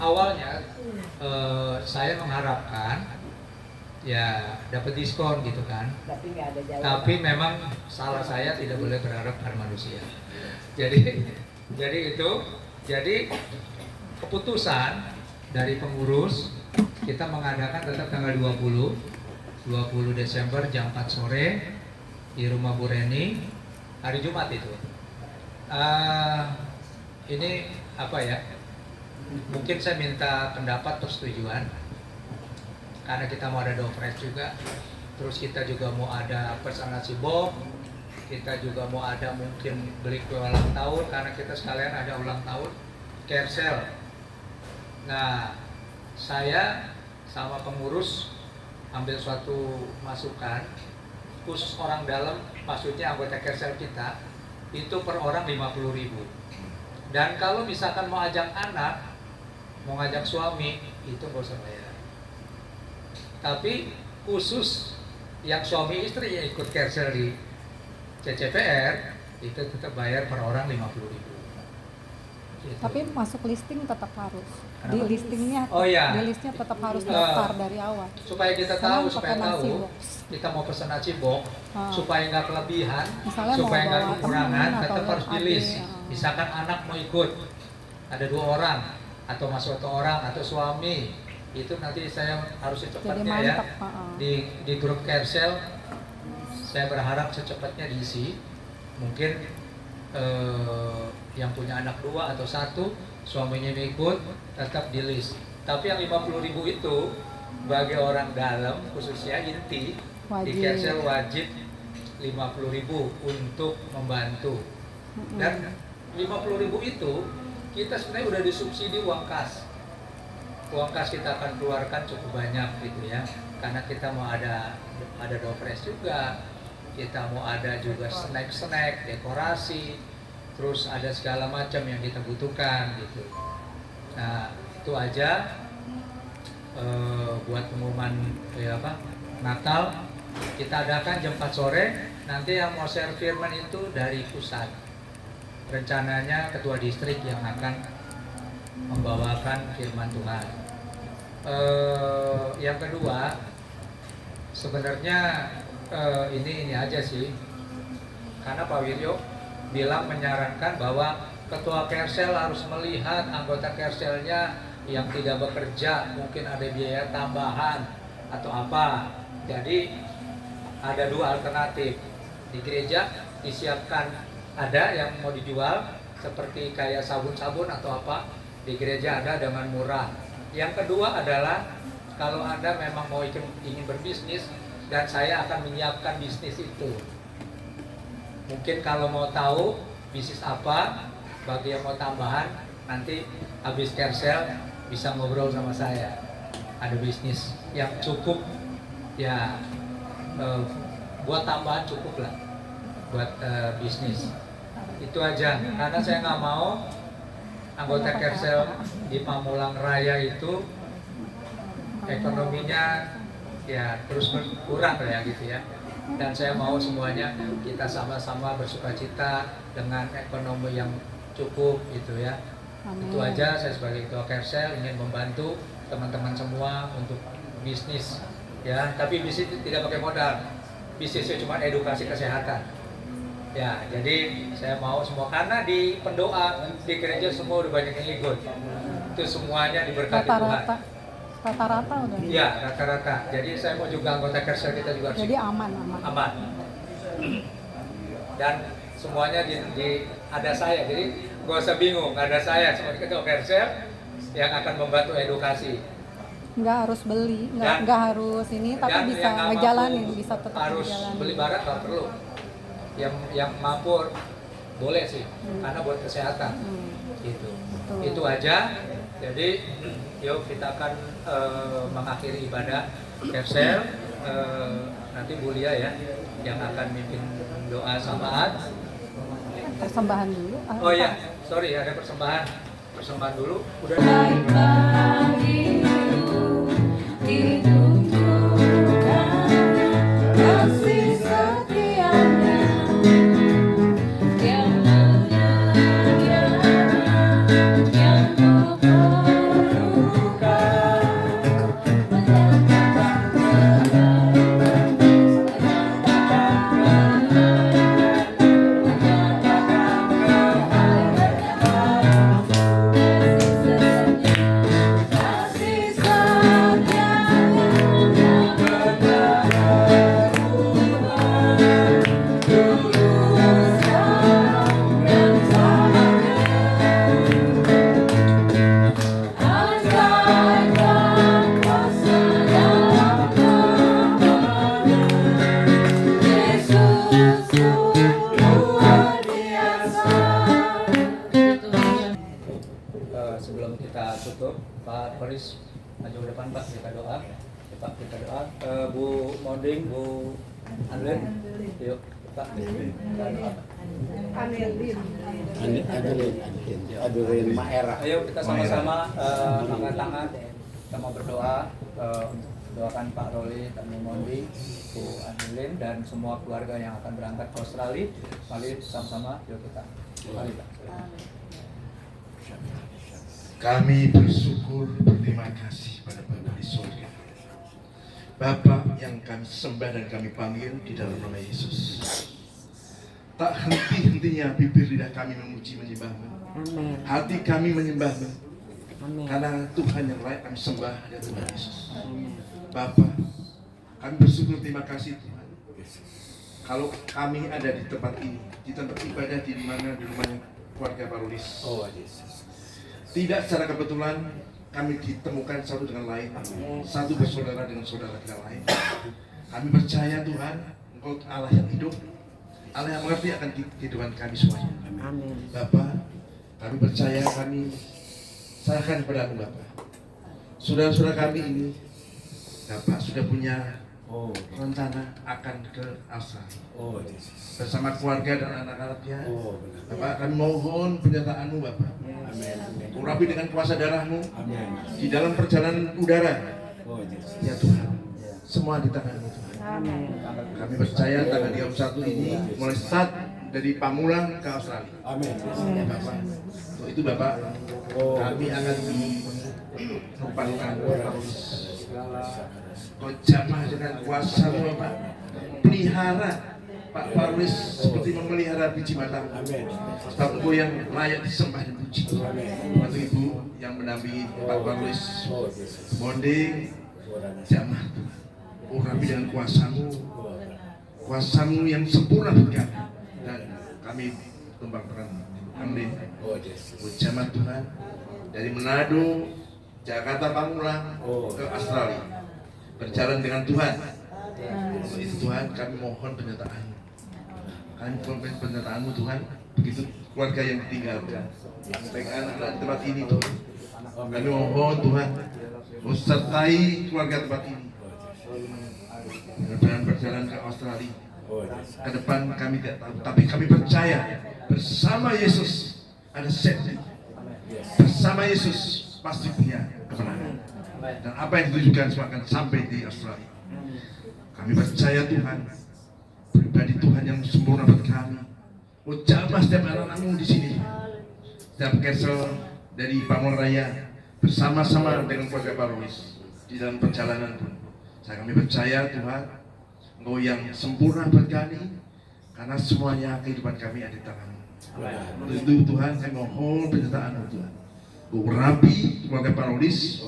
awalnya saya mengharapkan ya dapat diskon gitu kan, tapi memang salah saya, tidak boleh berharap pada manusia. Jadi keputusan dari pengurus kita mengadakan tetap tanggal 20 Desember jam 4 sore di rumah Bu Reni, hari Jumat itu. Ini apa ya, mungkin saya minta pendapat persetujuan karena kita mau ada door prize juga, terus kita juga mau ada pesan nasi box, kita juga mau ada mungkin beli kue ulang tahun karena kita sekalian ada ulang tahun Kersel. Nah, saya sama pengurus ambil suatu masukan khusus orang dalam, maksudnya anggota Kersel kita itu per orang 50.000. Dan kalau misalkan mau ajak anak, mau ngajak suami, itu nggak usah bayar. Tapi khusus yang suami istri yang ikut Kersel di CCPR itu tetap bayar per orang 50.000. Gitu. Tapi masuk listing tetap harus. Kenapa? Di listingnya, Oh, iya. di listnya tetap harus daftar dari awal. Supaya kita Karena tahu, supaya pakai nasi tahu box. kita mau pesan nasi box, supaya nggak kelebihan, Misalnya supaya mau nggak bawa kekurangan, teman tetap atau harus di list. adik, Misalkan anak mau ikut, ada 2 orang, atau masuk 1 orang, atau suami, itu nanti saya harus Jadi secepatnya ya mantap. di grup Kersel. Saya berharap secepatnya diisi. Mungkin yang punya anak 2 atau 1, suaminya ikut, tetap di list. Tapi yang 50.000 itu bagi orang dalam, khususnya inti di Kersel wajib 50.000 untuk membantu. Dan 50.000 itu kita sebenarnya udah disubsidi uang kas. Uang kas kita akan keluarkan cukup banyak gitu ya, karena kita mau ada door prize juga, kita mau ada juga snack, dekorasi, terus ada segala macam yang kita butuhkan gitu. Nah, itu aja buat pengumuman Natal. Kita adakan jam 4 sore. Nanti yang mau share firman itu dari pusat. Rencananya ketua distrik yang akan membawakan firman Tuhan. Yang kedua, sebenarnya ini aja sih, karena Pak Wiryo bilang menyarankan bahwa ketua Kersel harus melihat anggota Kerselnya yang tidak bekerja, mungkin ada biaya tambahan atau apa. Jadi ada 2 alternatif. Di gereja disiapkan ada yang mau dijual seperti kayak sabun-sabun atau apa, di gereja ada dengan murah. Yang kedua adalah kalau Anda memang mau ingin berbisnis, dan saya akan menyiapkan bisnis itu. Mungkin kalau mau tahu bisnis apa, bagi yang mau tambahan, nanti habis Kersel bisa ngobrol sama saya. Ada bisnis yang cukup ya, buat tambahan cukup lah buat bisnis. Itu aja, karena saya nggak mau anggota Kersel di Pamulang Raya itu ekonominya ya terus berkurang ya gitu ya. Dan saya mau semuanya kita sama-sama bersukacita dengan ekonomi yang cukup gitu ya. Amin. Itu aja, saya sebagai ketua Kersel ingin membantu teman-teman semua untuk bisnis ya. Tapi bisnis itu tidak pakai modal, bisnisnya cuma edukasi kesehatan ya. Jadi saya mau semua, karena di pendoa di gereja semua udah banyak yang ikut, itu semuanya diberkati Tuhan. Rata-rata udah. Iya, rata-rata. Jadi saya mau juga anggota Kersel kita juga harus. Jadi aman. Dan semuanya ada saya. Jadi gak usah bingung, ada saya sebagai ketua Kersel yang akan membantu edukasi. Nggak harus beli, nggak harus ini, tapi bisa ngejalanin, bisa tetap harus ngejalanin. Beli barang nggak perlu. Yang mampu boleh sih, karena buat kesehatan. Gitu. Betul. Itu aja. Jadi yuk kita akan mengakhiri ibadah Kersel. Nanti Bu Lia ya yang akan mimpin doa syafaat. Persembahan dulu. Oh iya, sorry, ada persembahan dulu. Udah. Boris maju ke depan Pak, kita doa. Pak, kita doa. Bu Monding, Bu Anlin, yuk Pak, kita doa. Adurin Maera. Ayo kita sama-sama angkat tangan, kita mau berdoa. Doakan Pak Roli, Pak Monding, Bu Anlin, dan semua keluarga yang akan berangkat ke Australia. Mari sama-sama, yuk kita. Mari Pak. Kami bersyukur, berterima kasih pada Bapa di surga. Bapa yang kami sembah dan kami panggil di dalam nama Yesus. Tak henti-hentinya bibir lidah kami memuji menyembah-Mu. Hati kami menyembah-Mu. Karena Tuhan yang layak kami sembah adalah Tuhan Yesus. Bapa, kami bersyukur, terima kasih Tuhan. Kalau kami ada di tempat ini, di tempat ibadah di mana, di rumahnya keluarga Parolis. Tidak secara kebetulan kami ditemukan satu dengan lain, satu bersaudara dengan saudara kita lain. Kami percaya Tuhan, Engkau Allah yang hidup, Allah yang mengerti akan kehidupan kami semuanya. Bapa, kami percaya, kami serahkan kepada-Mu Bapa. Saudara-saudara kami ini, Bapak sudah punya rencana akan ke Australia bersama keluarga dan anak-anaknya. Bapak, kami mohon penyertaan-Mu Bapak. Urapi dengan kuasa darah-Mu di dalam perjalanan udara. Ya Tuhan, semua di tangan-Mu Tuhan. Kami percaya tanggal 31 ini mulai start dari Pamulang ke Australia. Bapak, untuk itu Bapak, kami akan menumpangkan Kau jamah dengan kuasa-Mu Bapak. Pelihara Pak Parolis seperti memelihara biji mata. Sebab Engkau yang layak disembah dan puji. Untuk Ibu yang mendampingi Pak Parolis Monding, jamah Tuhan. Urapi dengan kuasa-Mu, kuasa-Mu yang sempurna bagi kami, dan kami tumbang perang. Amin. Jamah Tuhan dari Manado, Jakarta, Pamulang ke Australia, berjalan dengan Tuhan. Untuk itu Tuhan, kami mohon penyertaan-Mu. Kami mohon penyertaan-Mu Tuhan. Begitu keluarga yang tinggal, baik anak-anak di tempat ini Tuhan. Kami mohon Tuhan, sertai keluarga tempat ini dalam perjalanan ke Australia. Ke depan kami tidak tahu, tapi kami percaya bersama Yesus ada safety. Bersama Yesus pasti punya kemenangan. Dan apa yang ditujukan semua akan sampai di Australia. Kami percaya Tuhan, pribadi Tuhan yang sempurna buat kami. Jamah setiap anak-anak-Mu di sini, setiap Kessel dari Pamulang Raya bersama-sama dengan keluarga Parolis di dalam perjalanan pun. Kami percaya Tuhan, Engkau yang sempurna buat kami, karena semuanya kehidupan kami ada di tangan-Mu. Untuk itu Tuhan, saya mohon penyertaan-Mu Tuhan. Urapi keluarga Parolis,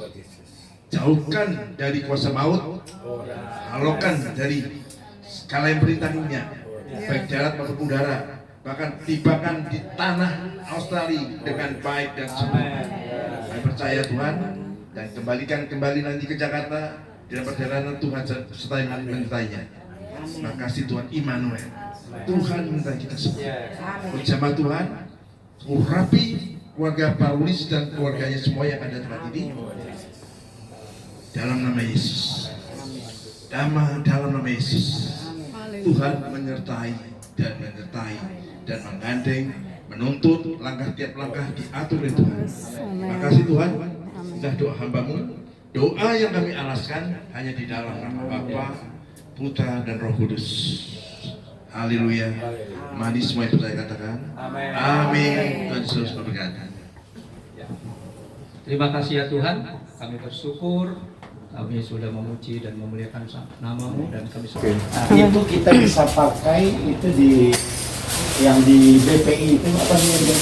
jauhkan dari kuasa maut, halaukan dari segala yang perintahnya, baik darat maupun udara, bahkan tibakan di tanah Australia dengan baik dan sempurna. Kami percaya Tuhan, dan kembalikan kembali nanti ke Jakarta dalam perjalanan Tuhan sertai menyertainya. Terima kasih Tuhan Immanuel, Tuhan menyertai kita semua. Bersama Tuhan, urapi keluarga Parolis dan keluarganya semua yang ada di tempat ini. Dalam nama Yesus, dalam nama Yesus, Tuhan menyertai dan menggandeng, menuntut langkah tiap langkah diatur oleh Tuhan. Terima kasih Tuhan, sudah doa hamba-Mu, doa yang kami alaskan hanya di dalam nama Bapa, Putra dan Roh Kudus. Haleluya. Mari semua yang percaya katakan amin. Tuhan Yesus memberkati. Terima kasih ya Tuhan, kami bersyukur, kami sudah memuji dan memuliakan nama-Mu, dan kami sudah. Itu kita bisa pakai itu di yang di BPI itu apa namanya?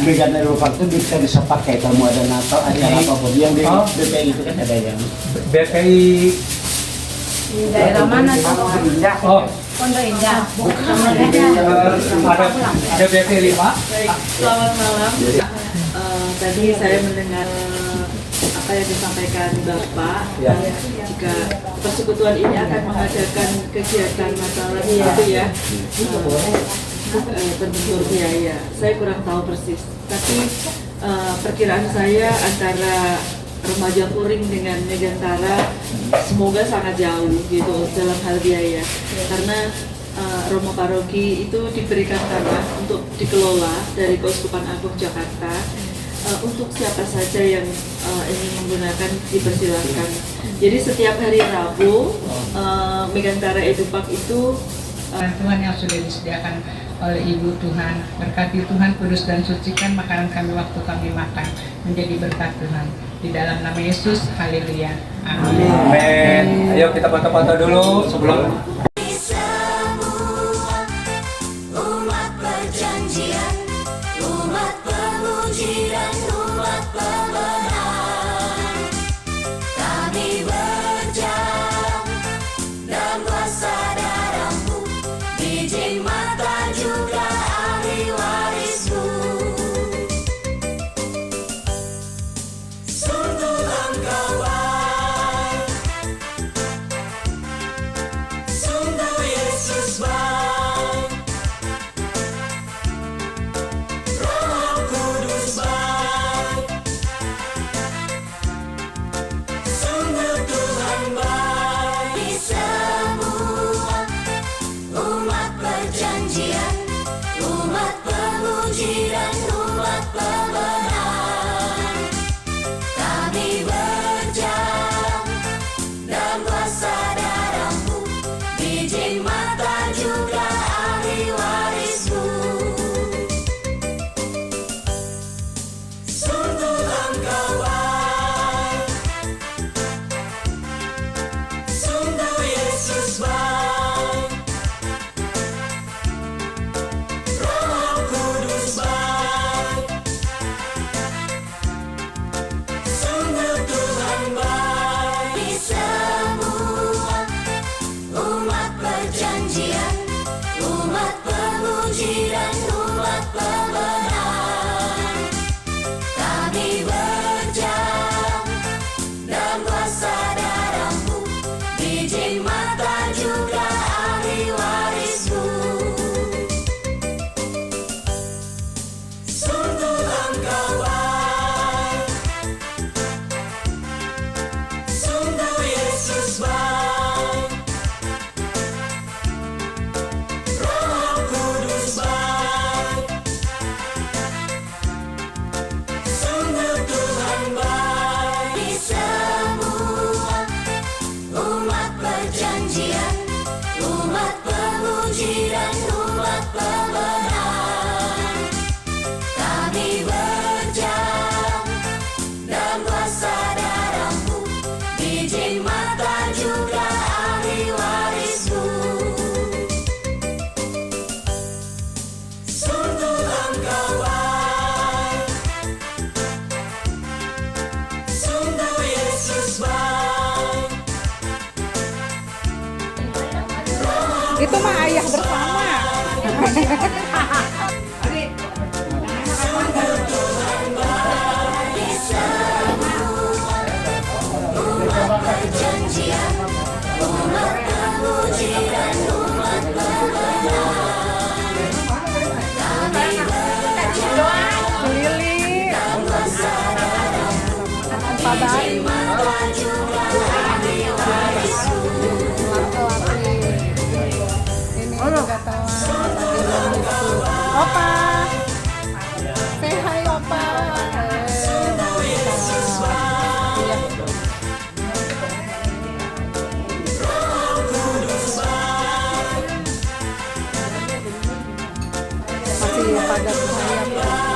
Began Eropa itu bisa pakai kalau mau ada Natal, acara apapun. Yang di BPI itu kan ada yang BPI daerah mana tuh? Oh, Pondok Indah. ada BPI 5. Baik, selamat malam. Tadi saya mendengar apa yang disampaikan Bapak, jika persekutuan ini akan mengadakan kegiatan masalah itu ya, berbentur biaya. Saya kurang tahu persis, tapi perkiraan saya antara remaja Puring dengan Megantara semoga sangat jauh gitu dalam hal biaya, karena Romo Paroki itu diberikan tanah untuk dikelola dari Keuskupan Agung Jakarta. Untuk siapa saja yang ingin menggunakan dipersilakan. Jadi setiap hari Rabu Megantara Edupak itu Tuhan yang sudah disediakan oleh Ibu Tuhan, berkati Tuhan, kudus dan sucikan makanan kami waktu kami makan, menjadi berkat Tuhan. Di dalam nama Yesus, haleluya. Amin. Amin. Ayo kita foto-foto dulu sebelum umat perjanjian, umat pemuji dan umat pembenar. Kami berjalan dalam kuasa darah-Mu, biji mata juga ahli waris-Mu. Sungguh Engkau baik, sungguh Yesus baik, Roh Kudus baik, sungguh Tuhan baik. Di semua umat perjanjian, umat pemuji dan umat pembenar, kami berjalan dalam kuasa darah-Mu, biji mata juga ahli waris-Mu. Sungguh Engkau baik, sungguh Yesus baik, Roh Kudus baik, sungguh Tuhan baik. Di semua umat perjanjian, umat pemuji dan umat pembenar, kami berjalan dalam kuasa darah-Mu, biji mata juga ahli waris-Mu. Sungguh Engkau baik, sungguh Yesus baik, Roh Kudus baik, sungguh Tuhan baik. Di semua umat perjanjian, umat pemuji dan umat pembenar, kami berjalan dalam kuasa darah-Mu, biji mata juga ahli waris-Mu. Sungguh Engkau baik, sungguh Yesus baik, Itu mah ayah bersama. di semua umat perjanjian, umat pemuji dan umat pembenar, kami berjalan Lili, dalam kuasa darah-Mu, Pak biji Bayi, mata juga ahli waris-Mu. laki-laki. Ini juga telat. Opa, say hi Opa. Masih padat banyak.